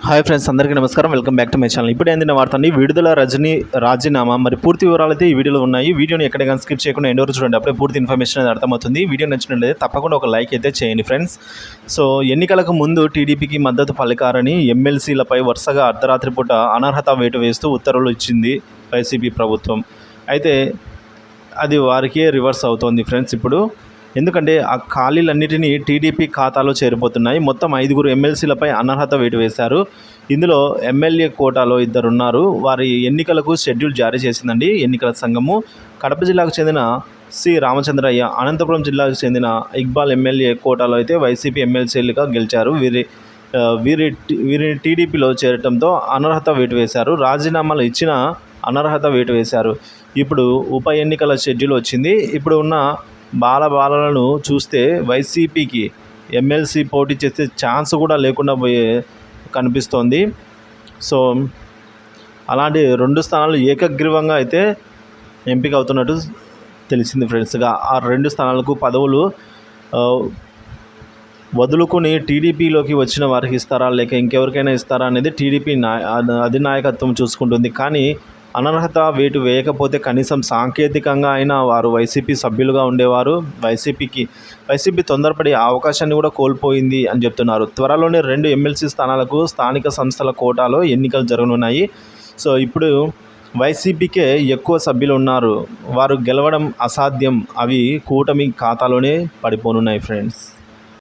Hi friends, అందరికీ నమస్కారం. Welcome back to my channel. ఇప్పుడు ఏందిన వార్తండి, విడుదల రజనీ రాజీనామా. మరి పూర్తి వివరాలు అయితే ఈ వీడియోలో ఉన్నాయి. వీడియోని ఎక్కడ కానీ స్కిప్ చేయకుండా ఎండ్ వరకు చూడండి, అప్పుడే పూర్తి ఇన్ఫర్మేషన్ అనేది అర్థమవుతుంది. వీడియో నచ్చినట్లయితే తప్పకుండా ఒక లైక్ అయితే చేయండి ఫ్రెండ్స్. సో ఎన్నికలకు ముందు టీడీపీకి మద్దతు పలికారని ఎమ్మెల్సీలపై వరుసగా అర్ధరాత్రి పూట అనర్హత వేటు వేస్తూ ఉత్తర్వులు ఇచ్చింది వైసీపీ ప్రభుత్వం. అయితే అది వారికే రివర్స్ అవుతోంది ఫ్రెండ్స్ ఇప్పుడు. ఎందుకంటే ఆ ఖాళీలన్నిటినీ టీడీపీ ఖాతాలో చేరిపోతున్నాయి. మొత్తం 5 ఎమ్మెల్సీలపై అనర్హత వేటు వేశారు. ఇందులో ఎమ్మెల్యే కోటాలో 2 ఉన్నారు. వారి ఎన్నికలకు షెడ్యూల్ జారీ చేసిందండి ఎన్నికల సంఘము. కడప జిల్లాకు చెందిన సి రామచంద్రయ్య, అనంతపురం జిల్లాకు చెందిన ఇక్బాల్ ఎమ్మెల్యే కోటాలో అయితే వైసీపీ ఎమ్మెల్సీలుగా గెలిచారు. వీరి టీడీపీలో చేరటంతో అనర్హత వేటు వేశారు. రాజీనామాలు ఇచ్చిన అనర్హత వేటు వేశారు. ఇప్పుడు ఉప ఎన్నికల షెడ్యూల్ వచ్చింది. ఇప్పుడు ఉన్న బాలలను చూస్తే వైసీపీకి ఎమ్మెల్సీ పోటీ చేసే ఛాన్స్ కూడా లేకుండా కనిపిస్తోంది. సో అలాంటి 2 స్థానాలు ఏకగ్రీవంగా అయితే ఎంపిక అవుతున్నట్టు తెలిసింది ఫ్రెండ్స్గా. ఆ 2 స్థానాలకు పదవులు వదులుకొని టీడీపీలోకి వచ్చిన వారికి ఇస్తారా, లేక ఇంకెవరికైనా ఇస్తారా అనేది టీడీపీ అధినాయకత్వం చూసుకుంటుంది. కానీ అనర్హత వేటు వేయకపోతే కనీసం సాంకేతికంగా అయినా వారు వైసీపీ సభ్యులుగా ఉండేవారు. వైసీపీ తొందరపడి ఆ అవకాశాన్ని కూడా కోల్పోయింది అని చెప్తున్నారు. త్వరలోనే 2 ఎమ్మెల్సీ స్థానాలకు స్థానిక సంస్థల కోటాలో ఎన్నికలు జరగనున్నాయి. సో ఇప్పుడు వైసీపీకే ఎక్కువ సభ్యులు ఉన్నారు. వారు గెలవడం అసాధ్యం. అవి కూటమి ఖాతాలోనే పడిపోనున్నాయి ఫ్రెండ్స్.